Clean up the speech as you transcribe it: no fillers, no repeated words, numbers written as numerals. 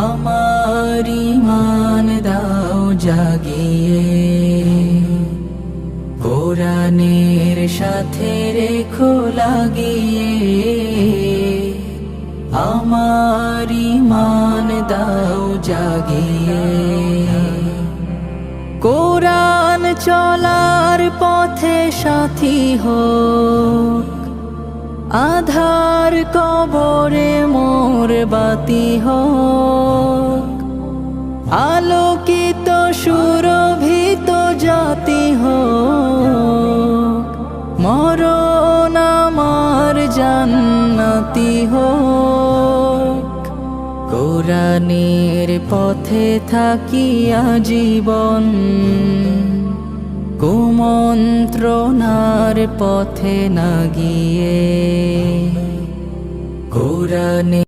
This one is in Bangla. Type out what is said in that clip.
আমার ঈমান দাও জাগিয়ে, কোরআনের সাথে রেখো লাগিয়ে। আমার ঈমান দাও জাগিয়ে, কোরআন চলার পথে সাথী হোক, আধার কবরে মোর বাতি হোক। আলোকিত সুরভিত জাতি হোক, মরণ আমার জান্নাতি হোক। কোরআনের পথে থাকিয়া জীবন, কুমন্ত্রণার পথে না গিয়ে। কোরআনে